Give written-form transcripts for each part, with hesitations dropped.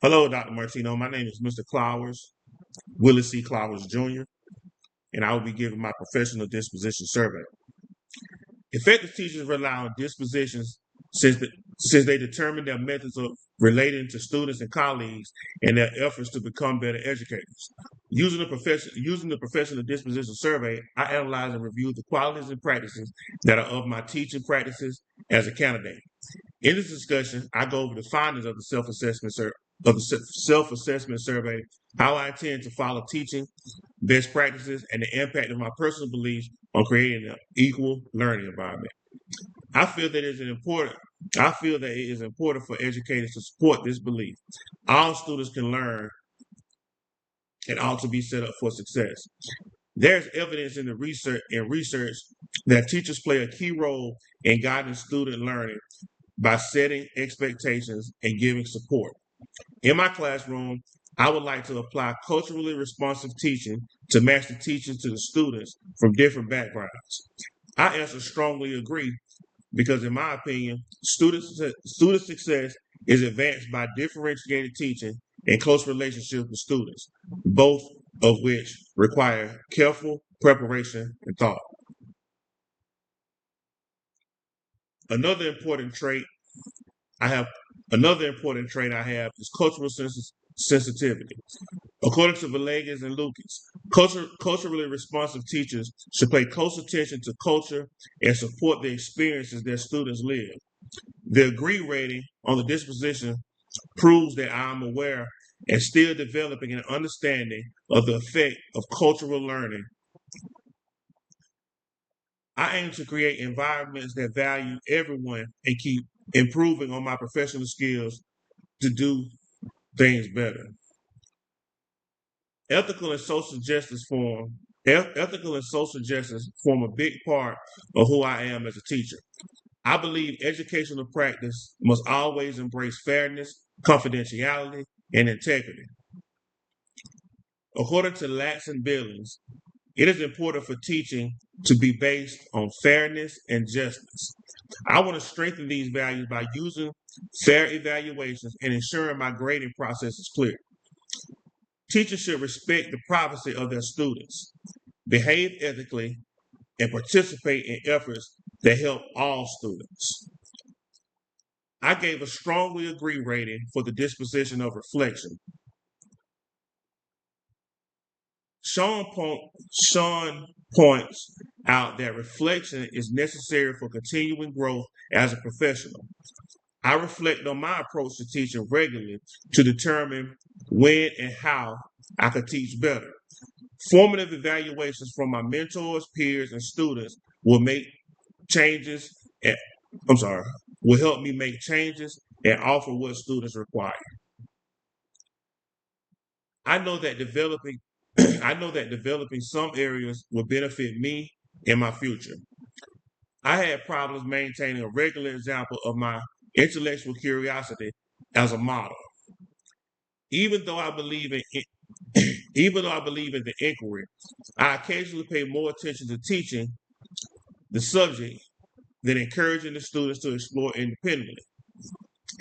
Hello, Dr. Martino. My name is Mr. Clowers, Willis C. Clowers Jr., and I will be giving my professional disposition survey. Effective teachers rely on dispositions since, the, since they determine their methods of relating to students and colleagues and their efforts to become better educators. Using the professional disposition survey, I analyze and review the qualities and practices that are of my teaching practices as a candidate. In this discussion, I go over the findings of the self-assessment survey, how I intend to follow teaching best practices, and the impact of my personal beliefs on creating an equal learning environment. I feel that it is important. I feel that it is important for educators to support this belief. All students can learn and ought to be set up for success. There's evidence in research that teachers play a key role in guiding student learning by setting expectations and giving support. In my classroom, I would like to apply culturally responsive teaching to match the teaching to the students from different backgrounds. I answer strongly agree because, in my opinion, student success is advanced by differentiated teaching and close relationships with students, both of which require careful preparation and thought. Another important trait I have Another important trait I have is sensitivity. According to Villegas and Lucas, culturally responsive teachers should pay close attention to culture and support the experiences their students live. The agree rating on the disposition proves that I am aware and still developing an understanding of the effect of cultural learning. I aim to create environments that value everyone and keep improving on my professional skills to do things better. Ethical and social justice form Ethical and social justice form a big part of who I am as a teacher. I believe educational practice must always embrace fairness, confidentiality, and integrity. According to Latz and Billings, it is important for teaching to be based on fairness and justice. I want to strengthen these values by using fair evaluations and ensuring my grading process is clear. Teachers should respect the privacy of their students, behave ethically, and participate in efforts that help all students. I gave a strongly agree rating for the disposition of reflection. Sean points out that reflection is necessary for continuing growth as a professional. I reflect on my approach to teaching regularly to determine when and how I could teach better. Formative evaluations from my mentors, peers, and students will make changes. And, I'm sorry, will help me make changes and offer what students require. I know that developing I know that developing some areas will benefit me in my future. I had problems maintaining a regular example of my intellectual curiosity as a model. Even though I believe in Even though I believe in the inquiry, I occasionally pay more attention to teaching the subject than encouraging the students to explore independently.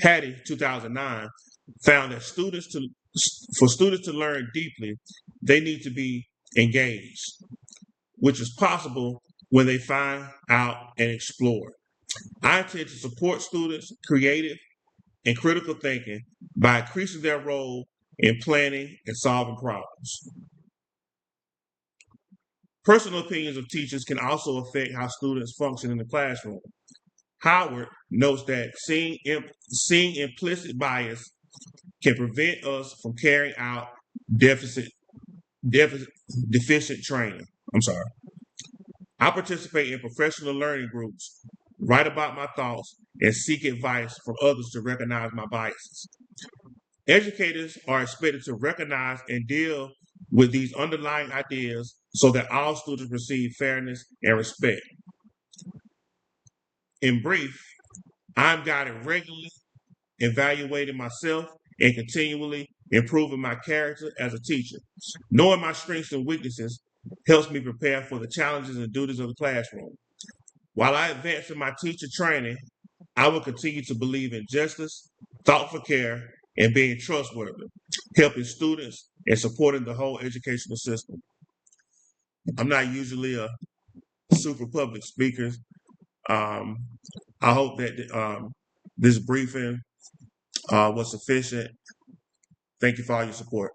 Hattie, 2009, found that for students to learn deeply, they need to be engaged, which is possible when they find out and explore. I intend to support students' creative and critical thinking by increasing their role in planning and solving problems. Personal opinions of teachers can also affect how students function in the classroom. Howard notes that seeing implicit bias can prevent us from carrying out deficit, deficit deficient training. I'm sorry. I participate in professional learning groups, write about my thoughts, and seek advice from others to recognize my biases. Educators are expected to recognize and deal with these underlying ideas so that all students receive fairness and respect. In brief, I'm guided regularly, evaluating myself, and continually improving my character as a teacher. Knowing my strengths and weaknesses helps me prepare for the challenges and duties of the classroom. While I advance in my teacher training, I will continue to believe in justice, thoughtful care, and being trustworthy, helping students and supporting the whole educational system. I'm not usually a super public speaker. Um, I hope that this briefing was sufficient. Thank you for all your support.